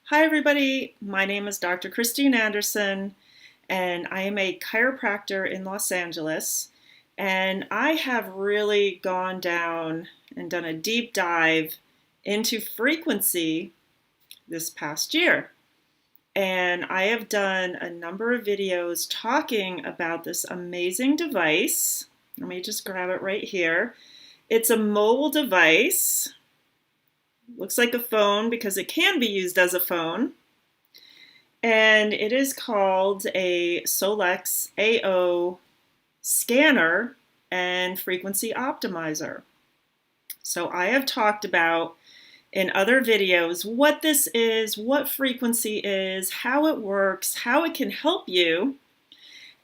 Hi everybody, my name is Dr. Christine Anderson and I am a chiropractor in Los Angeles, and I have really gone down and done a deep dive into frequency this past year. And I have done a number of videos talking about this amazing device. Let me just grab it right here. It's a mobile device. Looks like a phone because it can be used as a phone. And it is called a Solex AO Scanner and Frequency Optimizer. So I have talked about in other videos what this is, what frequency is, how it works, how it can help you.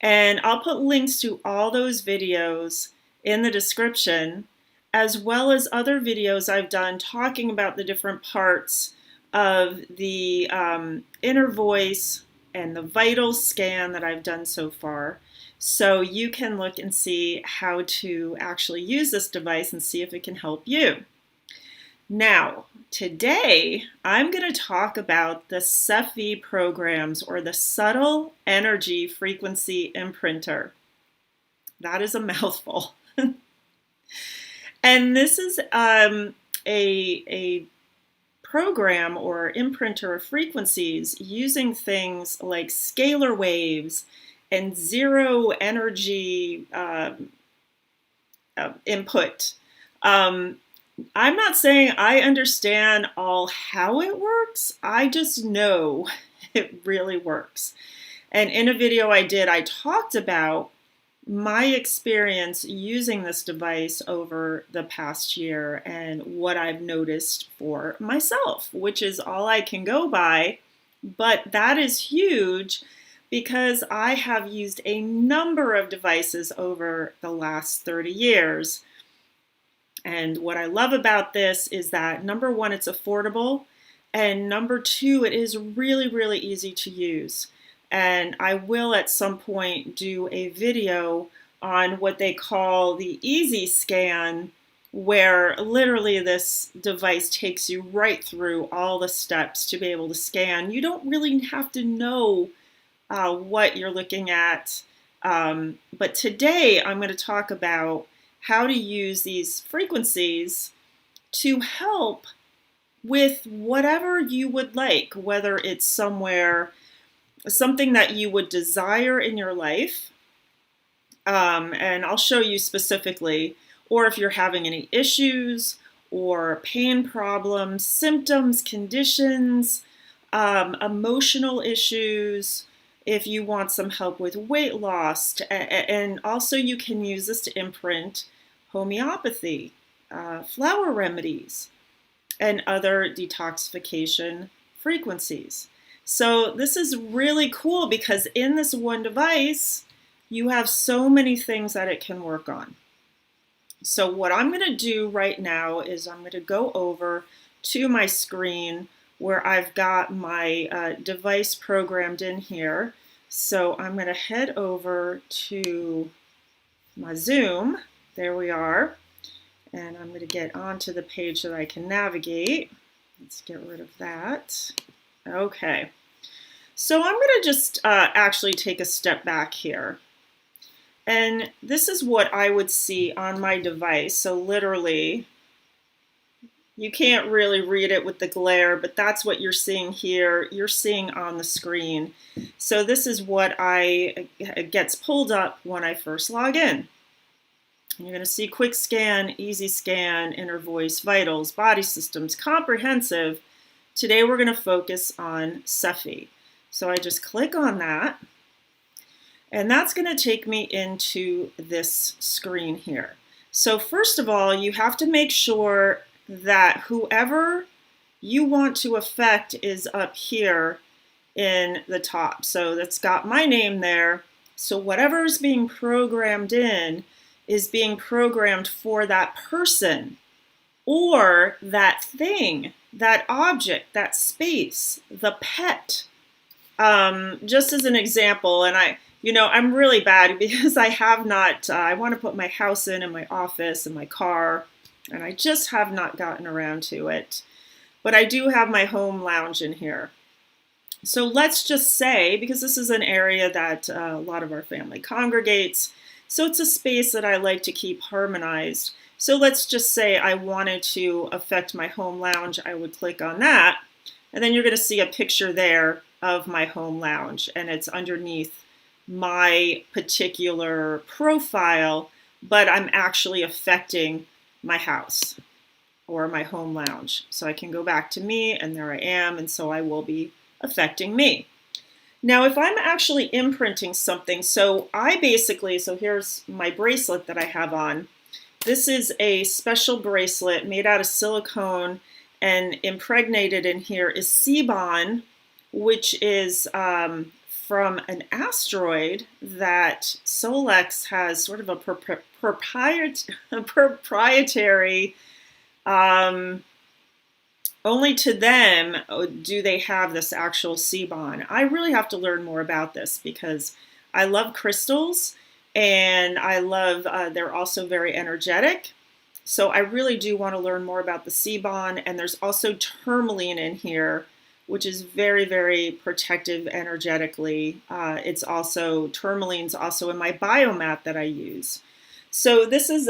And I'll put links to all those videos in the description, as well as other videos I've done talking about the different parts of the inner voice and the vital scan that I've done so far. So you can look and see how to actually use this device and see if it can help you. Now, today I'm going to talk about the S.E.F.I programs, or the Subtle Energy Frequency Imprinter. That is a mouthful. And this is a program or imprinter of frequencies using things like scalar waves and zero energy input. I'm not saying I understand all how it works. I just know it really works. And in a video I did, I talked about my experience using this device over the past year and what I've noticed for myself, which is all I can go by. But that is huge because I have used a number of devices over the last 30 years. And what I love about this is that, number one, it's affordable, and number two, it is really, really easy to use. And I will at some point do a video on what they call the easy scan, where literally this device takes you right through all the steps to be able to scan. You don't really have to know what you're looking at. But today I'm going to talk about how to use these frequencies to help with whatever you would like, whether it's something that you would desire in your life, and I'll show you specifically, or if you're having any issues or pain problems, symptoms, conditions, emotional issues, if you want some help with weight loss, and also you can use this to imprint homeopathy, flower remedies, and other detoxification frequencies. So this is really cool because in this one device, you have so many things that it can work on. So what I'm going to do right now is I'm going to go over to my screen where I've got my device programmed in here. So I'm going to head over to my Zoom. There we are. And I'm going to get onto the page that I can navigate. Let's get rid of that. Okay. So I'm going to just actually take a step back here. And this is what I would see on my device. So literally, you can't really read it with the glare, but that's what you're seeing here. You're seeing on the screen. So this is what it gets pulled up when I first log in. And you're going to see quick scan, easy scan, inner voice, vitals, body systems, comprehensive. Today we're going to focus on S.E.F.I. So I just click on that, and that's going to take me into this screen here. So first of all, you have to make sure that whoever you want to affect is up here in the top. So that's got my name there. So whatever is being programmed in is being programmed for that person or that thing, that object, that space, the pet. Just as an example, and I'm really bad because I have not, I want to put my house in my office and my car, and I just have not gotten around to it. But I do have my home lounge in here. So let's just say, because this is an area that a lot of our family congregates, so it's a space that I like to keep harmonized. So let's just say I wanted to affect my home lounge. I would click on that, and then you're going to see a picture there of my home lounge, and it's underneath my particular profile, but I'm actually affecting my house or my home lounge. So I can go back to me, and there I am, and so I will be affecting me. Now, if I'm actually imprinting something, so here's my bracelet that I have on. This is a special bracelet made out of silicone, and impregnated in here is CBON, which is from an asteroid that Solex has sort of a proprietary, only to them do they have this actual CBON. I really have to learn more about this because I love crystals, and I love, they're also very energetic. So I really do want to learn more about the CBON, and there's also tourmaline in here, which is very, very protective energetically. Tourmaline's also in my biomat that I use. So this is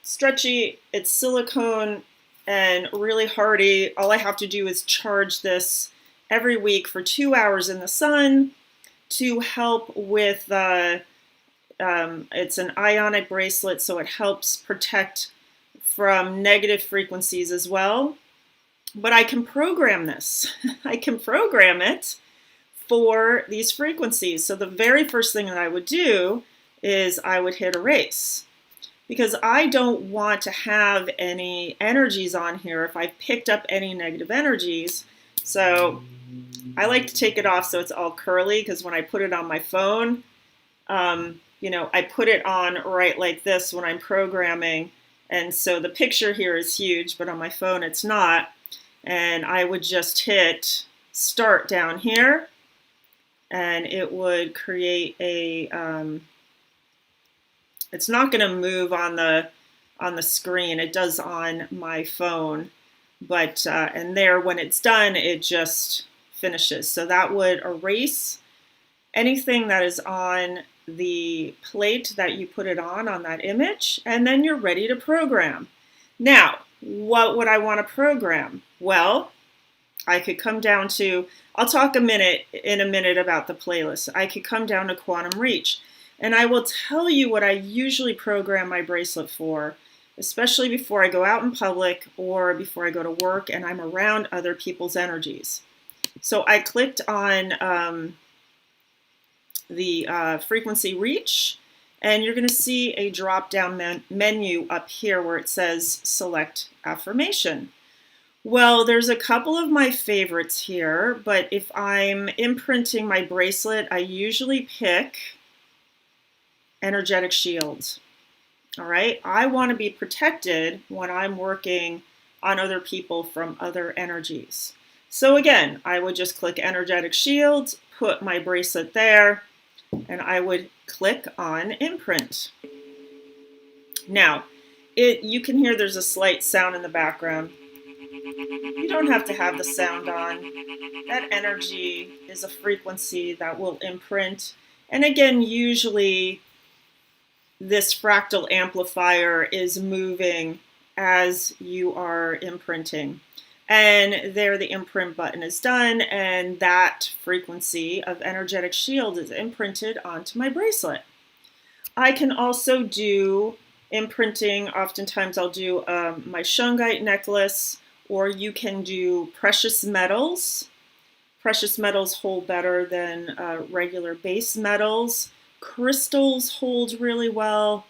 stretchy, it's silicone and really hardy. All I have to do is charge this every week for 2 hours in the sun to help with it's an ionic bracelet, so it helps protect from negative frequencies as well. But I can program this. I can program it for these frequencies. So the very first thing that I would do is I would hit erase, because I don't want to have any energies on here if I picked up any negative energies. So I like to take it off so it's all curly, because when I put it on my phone, I put it on right like this when I'm programming. And so the picture here is huge, but on my phone it's not. And I would just hit start down here, and it would create a, it's not going to move on the screen. It does on my phone, but, and there, when it's done, it just finishes. So that would erase anything that is on the plate that you put it on that image, and then you're ready to program. Now, what would I want to program? Well, I could come down to, I'll talk in a minute about the playlist. I could come down to quantum reach, and I will tell you what I usually program my bracelet for, especially before I go out in public or before I go to work and I'm around other people's energies. So I clicked on the frequency reach, and you're going to see a drop-down menu up here where it says select affirmation. Well, there's a couple of my favorites here, but if I'm imprinting my bracelet, I usually pick energetic shields. All right, I want to be protected when I'm working on other people from other energies. So again, I would just click energetic shields, put my bracelet there, and I would click on imprint. Now, you can hear there's a slight sound in the background. You don't have to have the sound on. That energy is a frequency that will imprint. And again, usually this fractal amplifier is moving as you are imprinting. And there the imprint button is done, and that frequency of energetic shield is imprinted onto my bracelet. I can also do imprinting. Oftentimes I'll do my shungite necklace, or you can do precious metals. Precious metals hold better than regular base metals. Crystals hold really well.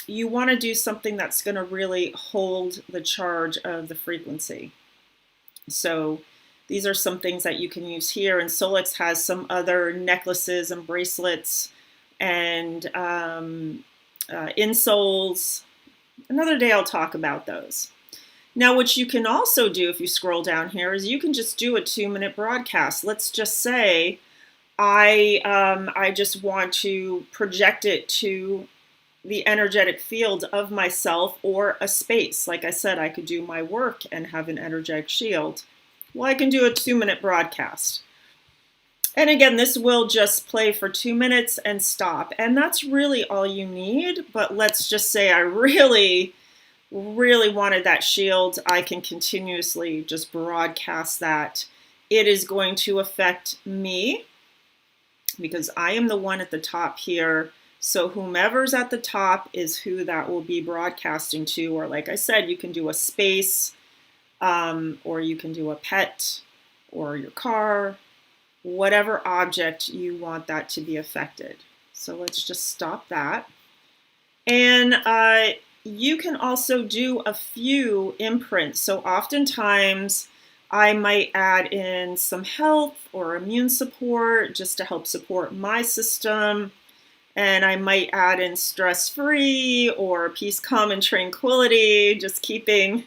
You want to do something that's going to really hold the charge of the frequency. So these are some things that you can use here, and Solex has some other necklaces and bracelets and insoles. Another day I'll talk about those. Now, what you can also do if you scroll down here is you can just do a 2-minute broadcast. Let's just say I just want to project it to the energetic field of myself or a space. Like I said, I could do my work and have an energetic shield, Well, I can do a 2-minute broadcast. And again, this will just play for 2 minutes and stop. And that's really all you need. But let's just say I really wanted that shield. I can continuously just broadcast that. It is going to affect me because I am the one at the top here. So whomever's at the top is who that will be broadcasting to. Or like I said, you can do a space, or you can do a pet or your car, whatever object you want that to be affected. So let's just stop that. And you can also do a few imprints. So oftentimes I might add in some health or immune support just to help support my system. And I might add in stress-free or peace, calm, and tranquility, just keeping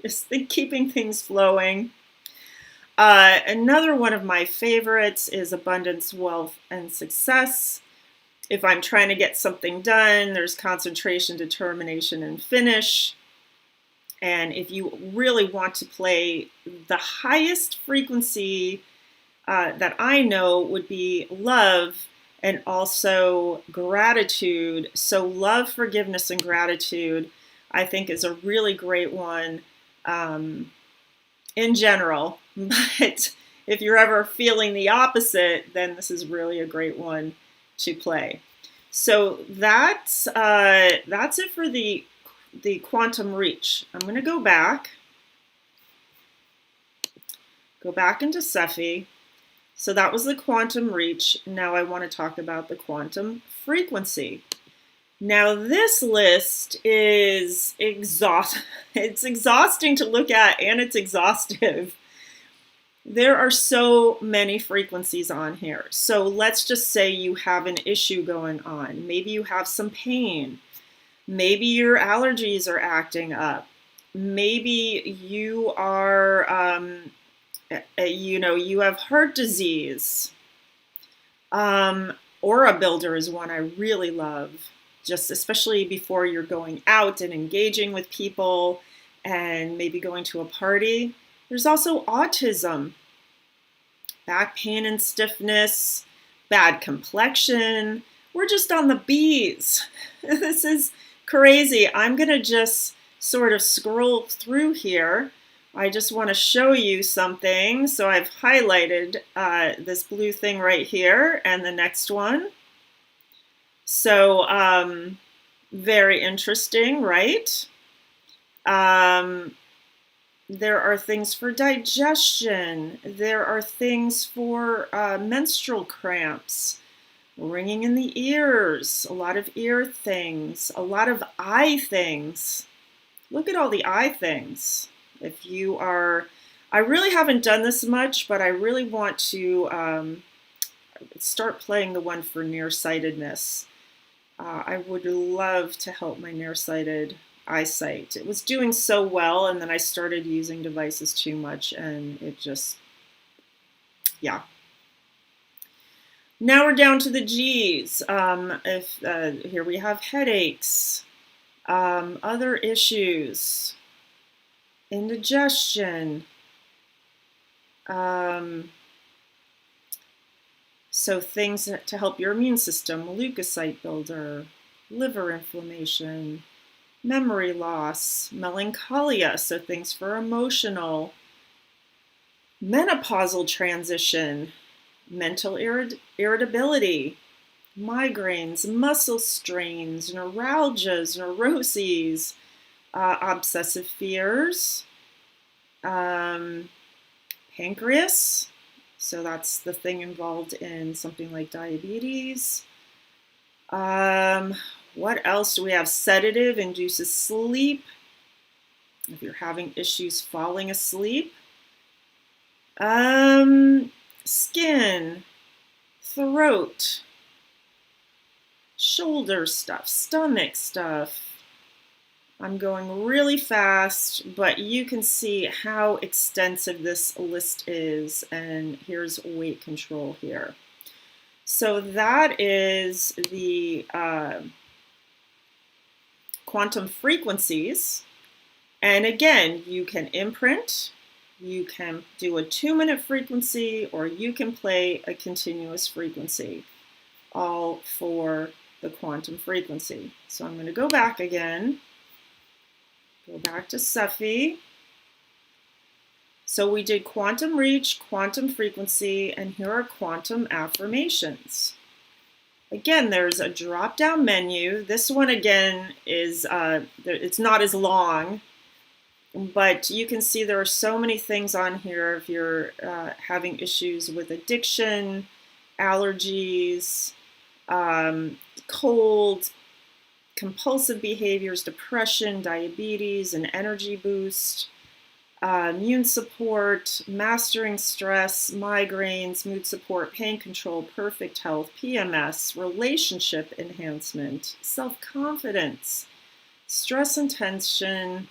things flowing. Another one of my favorites is abundance, wealth, and success. If I'm trying to get something done, there's concentration, determination, and finish. And if you really want to play the highest frequency that I know would be love and also gratitude. So love, forgiveness, and gratitude, I think is a really great one in general. But if you're ever feeling the opposite, then this is really a great one to play. So that's it for the quantum reach. I'm going to go back into S.E.F.I. So that was the quantum reach. Now I want to talk about the quantum frequency. Now this list is it's exhausting to look at, and it's exhaustive. There are so many frequencies on here. So let's just say you have an issue going on. Maybe you have some pain. Maybe your allergies are acting up. Maybe you are, you have heart disease. Aura Builder is one I really love, just especially before you're going out and engaging with people and maybe going to a party. There's also autism, back pain and stiffness, bad complexion. We're just on the B's. This is crazy. I'm going to just sort of scroll through here. I just want to show you something. So I've highlighted this blue thing right here and the next one. So very interesting, right? There are things for digestion. There are things for menstrual cramps, ringing in the ears, a lot of ear things, a lot of eye things. Look at all the eye things. If you are, I really haven't done this much, but I really want to start playing the one for nearsightedness. I would love to help my nearsighted eyesight. It was doing so well, and then I started using devices too much, and it just, yeah. Now we're down to the G's. Here we have headaches, other issues, indigestion. So things to help your immune system, leukocyte builder, liver inflammation, memory loss, melancholia, so things for emotional, menopausal transition, mental irritability, migraines, muscle strains, neuralgias, neuroses, obsessive fears, pancreas, so that's the thing involved in something like diabetes. What else do we have? Sedative induces sleep. If you're having issues falling asleep. Skin, throat, shoulder stuff, stomach stuff. I'm going really fast, but you can see how extensive this list is, and here's weight control here. So that is the quantum frequencies. And again, you can imprint, You can do a 2-minute frequency, or you can play a continuous frequency, all for the quantum frequency. So I'm going to go back again, go back to S.E.F.I. So we did quantum reach, quantum frequency, and here are quantum affirmations. Again, there's a drop-down menu. This one, again, is it's not as long, but you can see there are so many things on here if you're having issues with addiction, allergies, cold, compulsive behaviors, depression, diabetes, an energy boost, immune support, mastering stress, migraines, mood support, pain control, perfect health, PMS, relationship enhancement, self-confidence, stress and tension,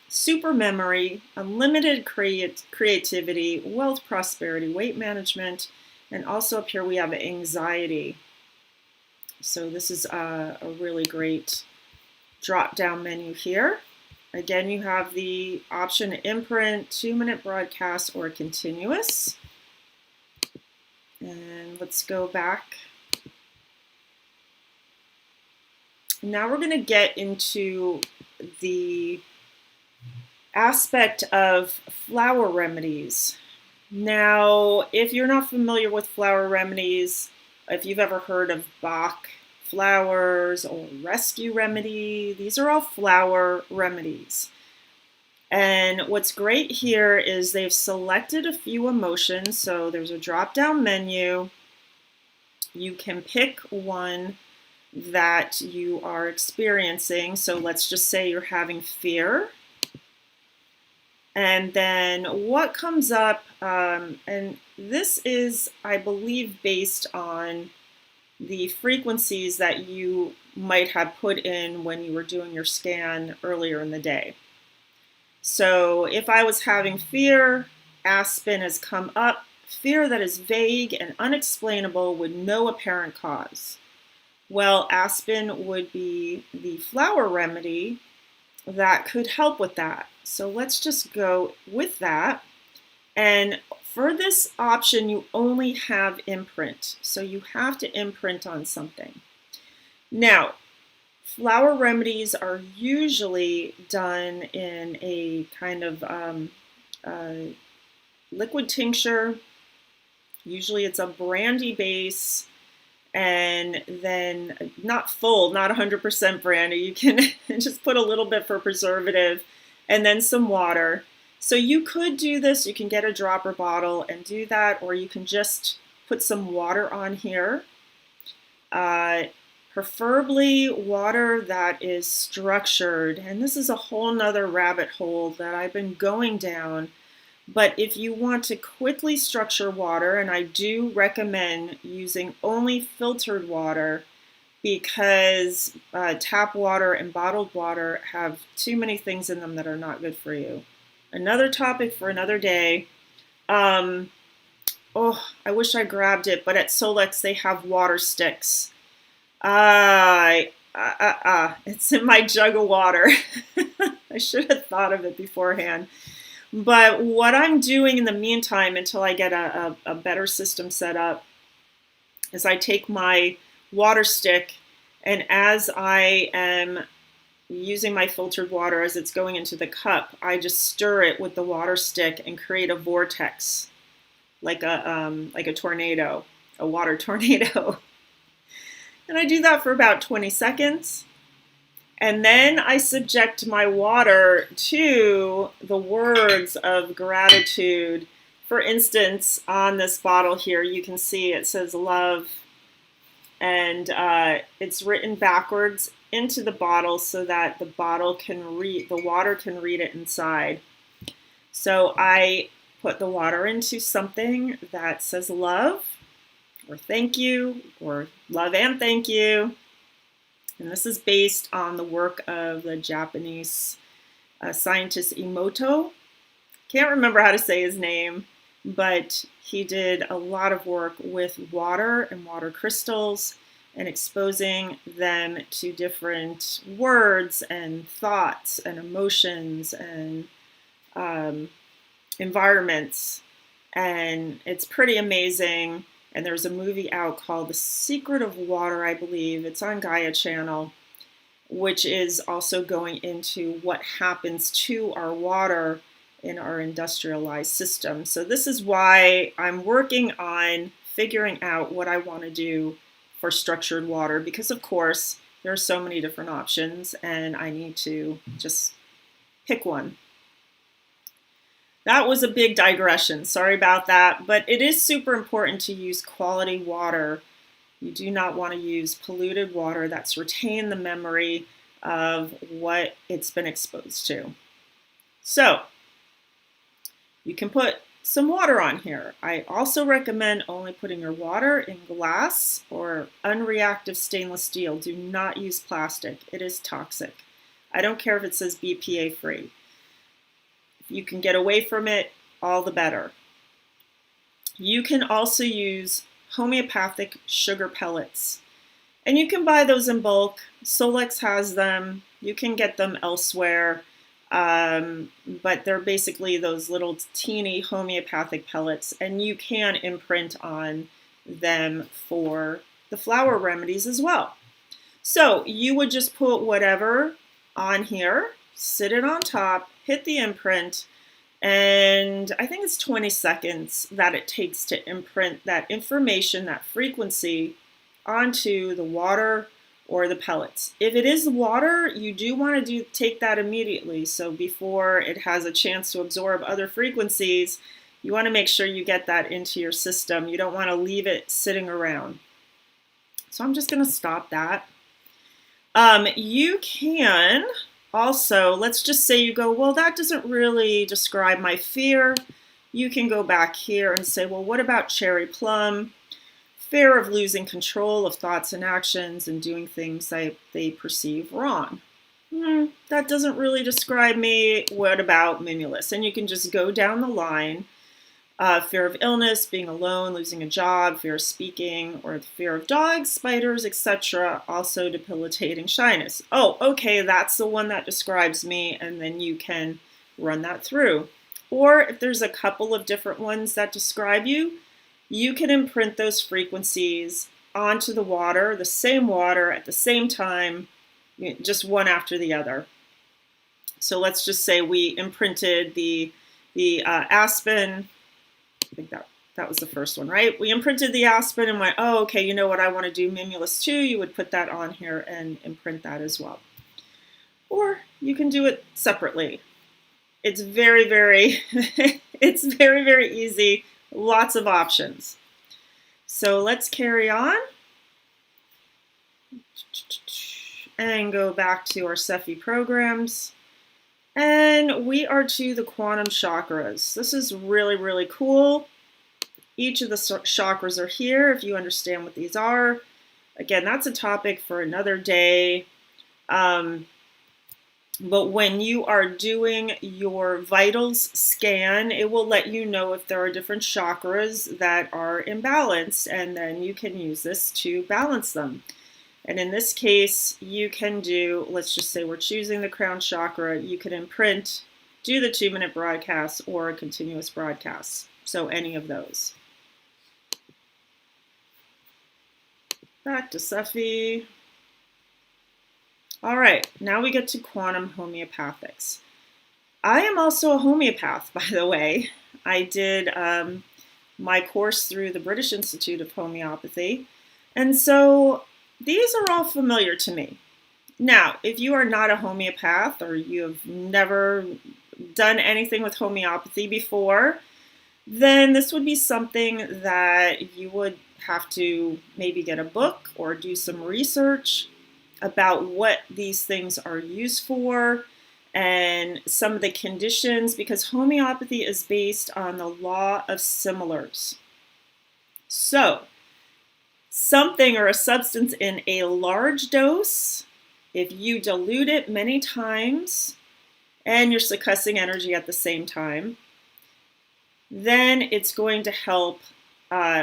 super memory, unlimited creativity, wealth, prosperity, weight management, and also up here we have anxiety. So this is a really great drop-down menu here. Again, you have the option to imprint, 2-minute broadcast, or continuous. And let's go back. Now we're going to get into the aspect of flower remedies. Now, if you're not familiar with flower remedies, if you've ever heard of Bach flowers or rescue remedy, these are all flower remedies. And what's great here is they've selected a few emotions. So there's a drop-down menu. You can pick one that you are experiencing. So let's just say you're having fear. And then what comes up, and this is, I believe, based on the frequencies that you might have put in when you were doing your scan earlier in the day. So if I was having fear, Aspen has come up, fear that is vague and unexplainable with no apparent cause. Well, Aspen would be the flower remedy that could help with that. So let's just go with that. And for this option, you only have imprint. So you have to imprint on something. Now, flower remedies are usually done in a kind of liquid tincture. Usually it's a brandy base, and then not full, not 100% brandy. You can just put a little bit for preservative, and then some water. So you could do this, you can get a dropper bottle and do that, or you can just put some water on here. Preferably water that is structured, and this is a whole nother rabbit hole that I've been going down. But if you want to quickly structure water, and I do recommend using only filtered water, because tap water and bottled water have too many things in them that are not good for you. Another topic for another day. Oh, I wish I grabbed it, but at Solex they have water sticks. It's in my jug of water. I should have thought of it beforehand. But what I'm doing in the meantime, until I get a better system set up, is I take my water stick, and as I am using my filtered water as it's going into the cup, I just stir it with the water stick and create a vortex, like a tornado, a water tornado. And I do that for about 20 seconds. And then I subject my water to the words of gratitude. For instance, on this bottle here, you can see it says love, and it's written backwards into the bottle so that the water can read it inside. So I put the water into something that says love, or thank you, or love and thank you. And this is based on the work of the Japanese scientist Emoto. Can't remember how to say his name, but he did a lot of work with water and water crystals and exposing them to different words and thoughts and emotions and environments, and it's pretty amazing. And there's a movie out called The Secret of Water, I believe. It's on Gaia Channel, which is also going into what happens to our water in our industrialized system. So this is why I'm working on figuring out what I want to do for structured water, because of course there are so many different options and I need to just pick one. That was a big digression. Sorry about that, but it is super important to use quality water. You do not want to use polluted water that's retained the memory of what it's been exposed to. So you can put some water on here. I also recommend only putting your water in glass or unreactive stainless steel. Do not use plastic. It is toxic. I don't care if it says BPA free. If you can get away from it, all the better. You can also use homeopathic sugar pellets. And you can buy those in bulk. Solex has them. You can get them elsewhere. But they're basically those little teeny homeopathic pellets. And you can imprint on them for the flower remedies as well. So you would just put whatever on here, sit it on top, hit the imprint, and I think it's 20 seconds that it takes to imprint that information, that frequency, onto the water or the pellets. If it is the water, you do want to take that immediately. So before it has a chance to absorb other frequencies, you want to make sure you get that into your system. You don't want to leave it sitting around. So I'm just going to stop that. You can also, let's just say you go, well, that doesn't really describe my fear. You can go back here and say, well, what about cherry plum? Fear of losing control of thoughts and actions and doing things they perceive wrong. That doesn't really describe me. What about mimulus? And you can just go down the line. Fear of illness, being alone, losing a job, fear of speaking, or the fear of dogs, spiders, etc. Also debilitating shyness. Oh, okay, that's the one that describes me, and then you can run that through. Or if there's a couple of different ones that describe you, you can imprint those frequencies onto the water, the same water at the same time, just one after the other. So let's just say we imprinted the aspen. I think that was the first one, right? We imprinted the aspen and went, oh, okay, you know what, I want to do mimulus too. You would put that on here and imprint that as well. Or you can do it separately. It's very, very, it's very, very easy. Lots of options. So let's carry on and go back to our S.E.F.I programs. And we are to the quantum chakras. This is really, really cool. Each of the chakras are here if you understand what these are. Again, that's a topic for another day. But when you are doing your vitals scan, it will let you know if there are different chakras that are imbalanced, and then you can use this to balance them. And in this case, you can do, let's just say we're choosing the crown chakra, you can imprint, do the 2-minute broadcast or a continuous broadcast. So any of those. Back to S.E.F.I. All right, now we get to quantum homeopathics. I am also a homeopath, by the way. I did my course through the British Institute of Homeopathy. And so these are all familiar to me. Now, if you are not a homeopath or you have never done anything with homeopathy before, then this would be something that you would have to maybe get a book or do some research about what these things are used for and some of the conditions, because homeopathy is based on the law of similars. So, something or a substance in a large dose, if you dilute it many times and you're succussing energy at the same time, then it's going to help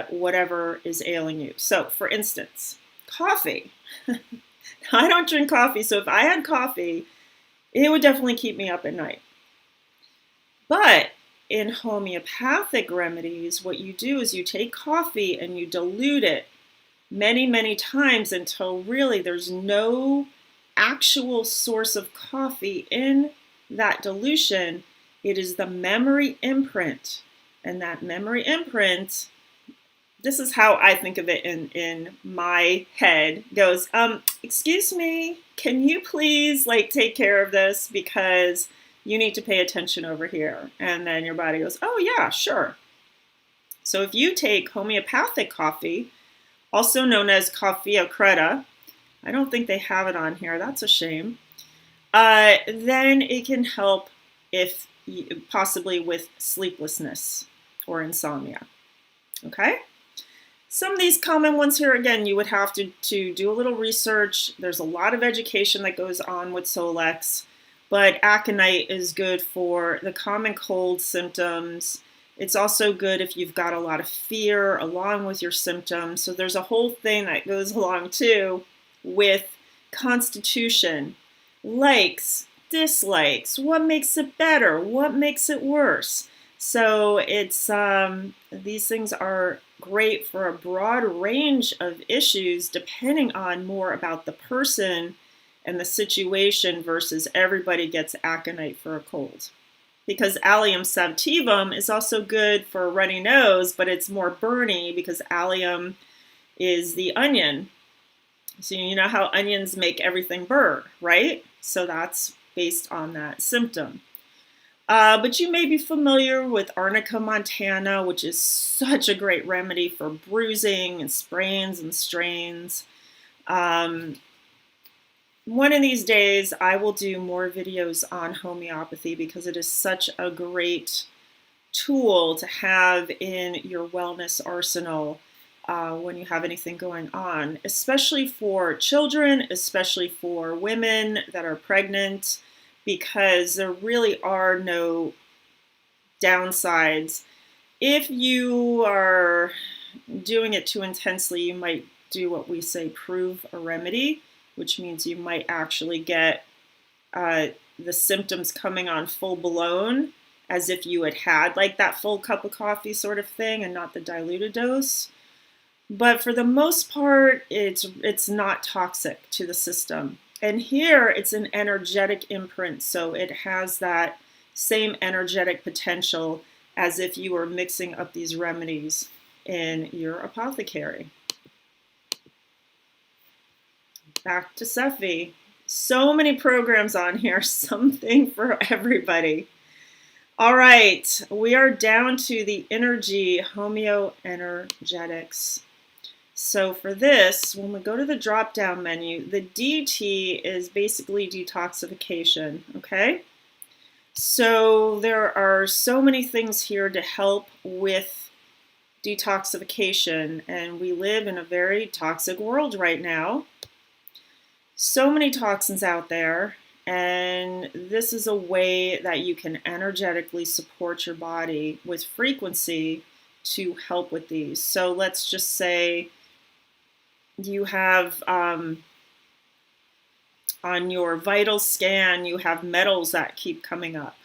whatever is ailing you. So, for instance, coffee. I don't drink coffee, so if I had coffee, it would definitely keep me up at night. But in homeopathic remedies, what you do is you take coffee and you dilute it many, many times until really there's no actual source of coffee in that dilution. It is the memory imprint. And that memory imprint, this is how I think of it in my head, goes, excuse me, can you please take care of this because you need to pay attention over here. And then your body goes, oh yeah, sure. So if you take homeopathic coffee, also known as coffea creda, I don't think they have it on here, that's a shame, then it can help if possibly with sleeplessness or insomnia. Okay? Some of these common ones here, again, you would have to do a little research. There's a lot of education that goes on with Solex, but aconite is good for the common cold symptoms. It's also good if you've got a lot of fear along with your symptoms. So there's a whole thing that goes along too with constitution, likes, dislikes, what makes it better, what makes it worse. So it's these things are great for a broad range of issues depending on more about the person and the situation versus everybody gets aconite for a cold. Because allium sativum is also good for a runny nose, but it's more burny because allium is the onion. So you know how onions make everything burn, right? So that's based on that symptom. But you may be familiar with Arnica montana, which is such a great remedy for bruising and sprains and strains. One of these days, I will do more videos on homeopathy because it is such a great tool to have in your wellness arsenal when you have anything going on, especially for children, especially for women that are pregnant, because there really are no downsides. If you are doing it too intensely, you might do what we say prove a remedy, which means you might actually get the symptoms coming on full blown as if you had that full cup of coffee sort of thing and not the diluted dose. But for the most part, it's not toxic to the system. And here it's an energetic imprint, so it has that same energetic potential as if you were mixing up these remedies in your apothecary. Back to S.E.F.I. So many programs on here, something for everybody. All right, we are down to the energy, homeoenergetics. So for this, when we go to the drop-down menu, the DT is basically detoxification, okay? So there are so many things here to help with detoxification, and we live in a very toxic world right now. So many toxins out there, and this is a way that you can energetically support your body with frequency to help with these. So let's just say you have on your vital scan, you have metals that keep coming up.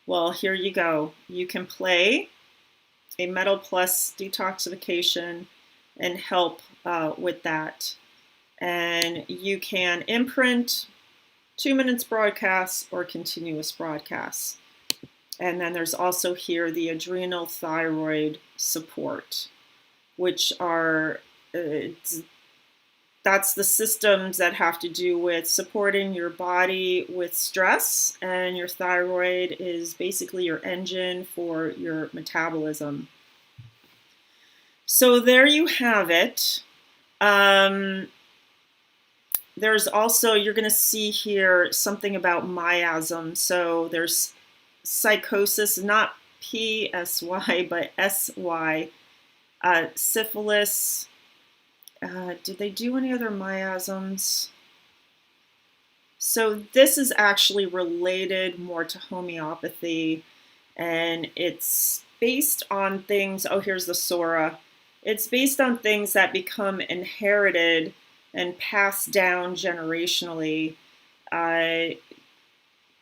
Well, here you go. You can play a metal plus detoxification and help with that. And you can imprint 2 minutes broadcasts or continuous broadcasts. And then there's also here the adrenal thyroid support, which are that's the systems that have to do with supporting your body with stress, and your thyroid is basically your engine for your metabolism. So there you have it. There's also, you're going to see here something about miasm. So there's psychosis, not PSY, but SY, syphilis. Did they do any other miasms? So this is actually related more to homeopathy, and it's based on things, oh, here's the Sora. It's based on things that become inherited and passed down generationally.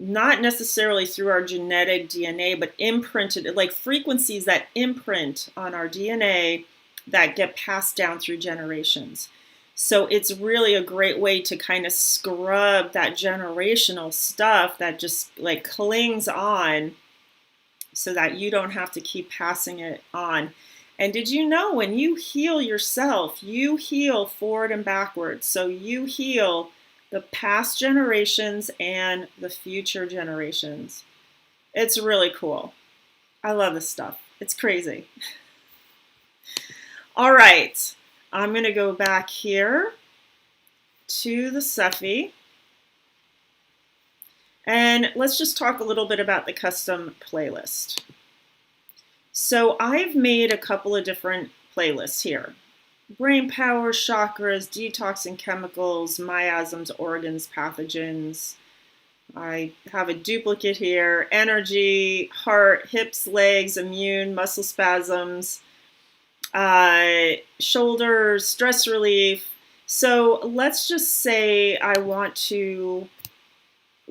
not necessarily through our genetic DNA, but imprinted, like frequencies that imprint on our DNA that get passed down through generations. So it's really a great way to kind of scrub that generational stuff that just like clings on so that you don't have to keep passing it on. And did you know when you heal yourself, you heal forward and backwards. So you heal the past generations and the future generations. It's really cool. I love this stuff. It's crazy. All right, I'm going to go back here to the S.E.F.I. And let's just talk a little bit about the custom playlist. So I've made a couple of different playlists here. Brain power, chakras, detoxing chemicals, miasms, organs, pathogens. I have a duplicate here. Energy, heart, hips, legs, immune, muscle spasms, shoulders, stress relief. So let's just say I want to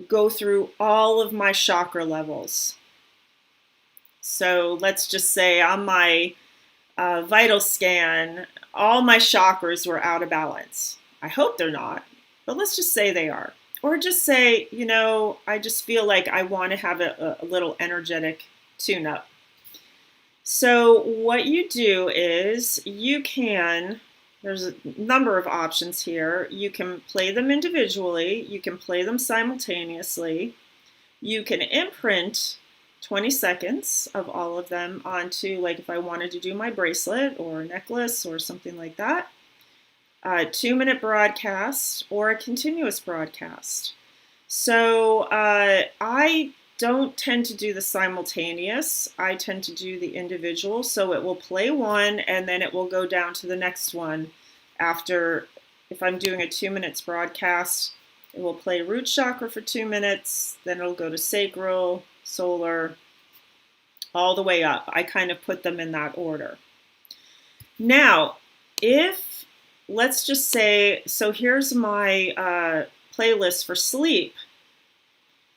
go through all of my chakra levels. So let's just say on my vital scan, all my chakras were out of balance. I hope they're not, but let's just say they are. Or just say, you know, I just feel like I want to have a little energetic tune-up. So what you do is there's a number of options here. You can play them individually. You can play them simultaneously. You can imprint 20 seconds of all of them onto, like if I wanted to do my bracelet or a necklace or something like that, a 2-minute broadcast or a continuous broadcast. So I don't tend to do the simultaneous. I tend to do the individual. So it will play one and then it will go down to the next one after. If I'm doing a 2 minutes broadcast, it will play root chakra for 2 minutes, then it'll go to sacral, solar, all the way up. I kind of put them in that order. Now, let's just say, so here's my playlist for sleep.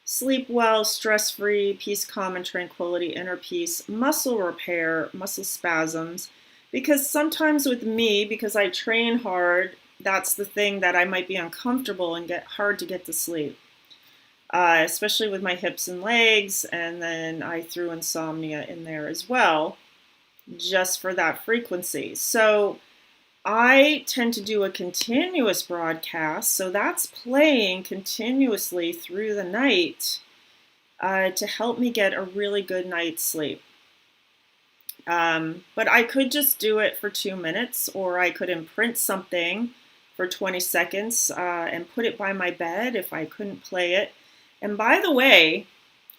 Sleep well, stress-free, peace, calm, and tranquility, inner peace, muscle repair, muscle spasms. Because sometimes with me, because I train hard, that's the thing that I might be uncomfortable and get hard to get to sleep. Especially with my hips and legs, and then I threw insomnia in there as well, just for that frequency. So I tend to do a continuous broadcast, so that's playing continuously through the night to help me get a really good night's sleep. But I could just do it for 2 minutes, or I could imprint something for 20 seconds and put it by my bed if I couldn't play it. And by the way,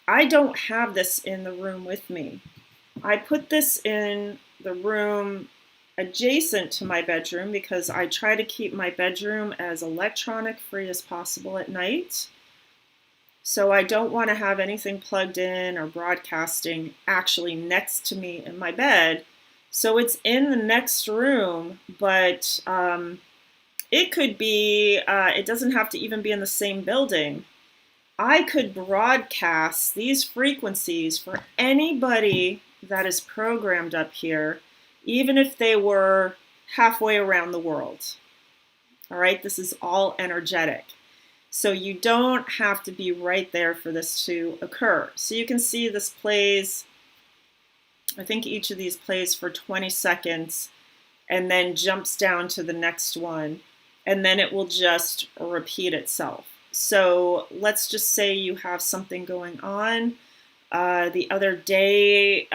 I don't have this in the room with me. I put this in the room adjacent to my bedroom because I try to keep my bedroom as electronic free as possible at night. So I don't want to have anything plugged in or broadcasting actually next to me in my bed. So it's in the next room, but it could be, it doesn't have to even be in the same building. I could broadcast these frequencies for anybody that is programmed up here, even if they were halfway around the world. All right, this is all energetic. So you don't have to be right there for this to occur. So you can see this plays, I think each of these plays for 20 seconds and then jumps down to the next one, and then it will just repeat itself. So let's just say you have something going on. The other day,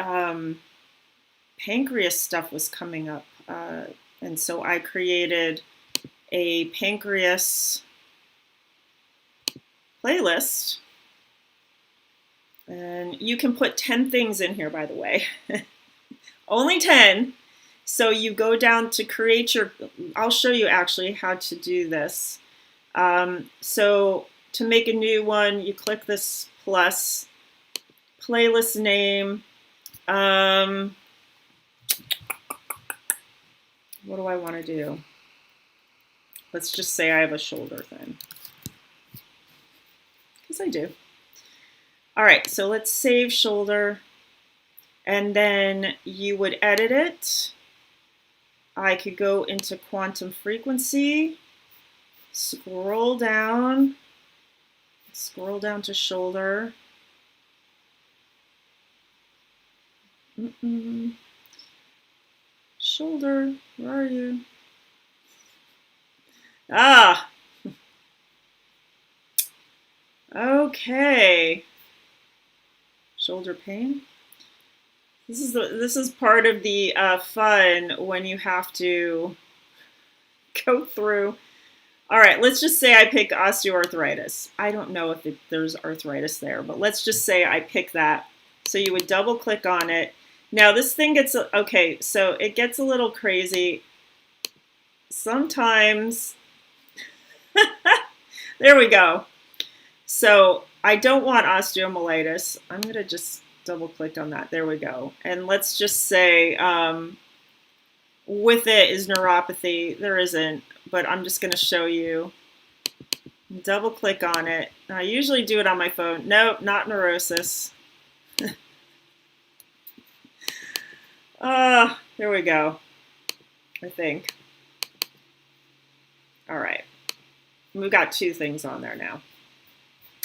pancreas stuff was coming up. And so I created a pancreas playlist. And you can put 10 things in here, by the way. Only 10. So you go down to create your, I'll show you actually how to do this. So to make a new one, you click this plus, playlist name. What do I want to do? Let's just say I have a shoulder thing. Because I do. All right, so let's save shoulder, and then you would edit it. I could go into quantum frequency, scroll down to shoulder. Shoulder, where are you? Ah, okay. Shoulder pain. This is part of the fun when you have to go through. All right, let's just say I pick osteoarthritis. I don't know if there's arthritis there, but let's just say I pick that. So you would double click on it. Now this thing gets, okay, so it gets a little crazy. Sometimes, there we go. So I don't want osteomyelitis. I'm going to just double click on that. There we go. And let's just say with it is neuropathy. There isn't, but I'm just going to show you. Double click on it. I usually do it on my phone. Nope, not neurosis. There we go, I think. All right. We've got two things on there now.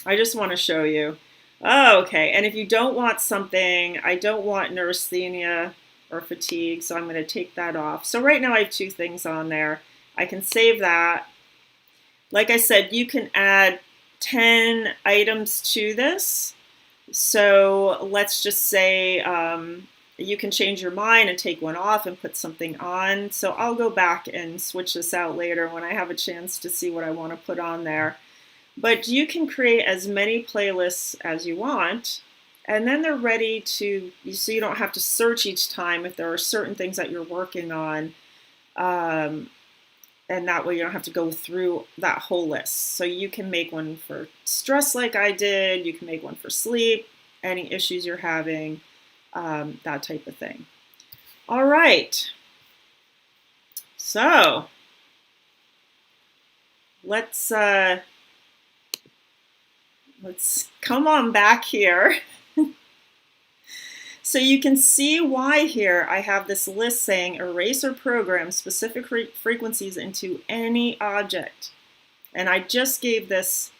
I just want to show you. Oh, okay. And if you don't want something, I don't want neurasthenia or fatigue, so I'm going to take that off. So right now I have two things on there. I can save that. Like I said, you can add 10 items to this. So let's just say you can change your mind and take one off and put something on. So I'll go back and switch this out later when I have a chance to see what I want to put on there. But you can create as many playlists as you want, and then they're ready to, so you don't have to search each time if there are certain things that you're working on. And that way you don't have to go through that whole list. So you can make one for stress like I did, you can make one for sleep, any issues you're having, that type of thing. All right. So let's come on back here. So you can see why here I have this list saying erase or program specific frequencies into any object. And I just gave this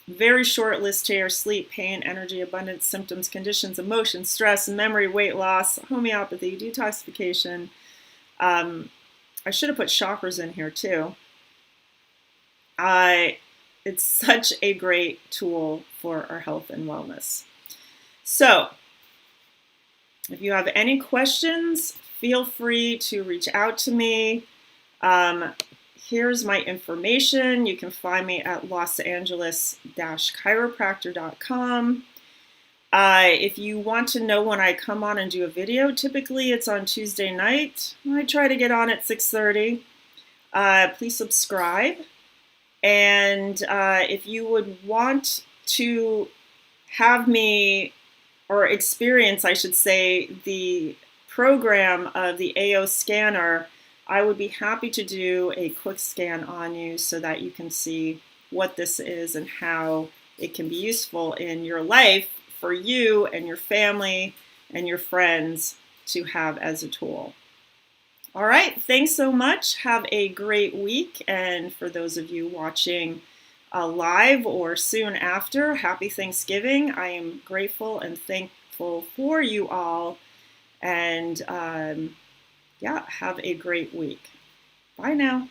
very short list here: sleep, pain, energy, abundance, symptoms, conditions, emotions, stress, memory, weight loss, homeopathy, detoxification. I should have put chakras in here too. It's such a great tool for our health and wellness. So if you have any questions, feel free to reach out to me. Here's my information. You can find me at losangeles-chiropractor.com. If you want to know when I come on and do a video, typically it's on Tuesday night. I try to get on at 6:30. Please subscribe. And if you would want to have me, or experience, I should say, the program of the AO scanner, I would be happy to do a quick scan on you so that you can see what this is and how it can be useful in your life for you and your family and your friends to have as a tool. All right, thanks so much. Have a great week. And for those of you watching live or soon after, happy Thanksgiving. I am grateful and thankful for you all. And yeah, have a great week. Bye now.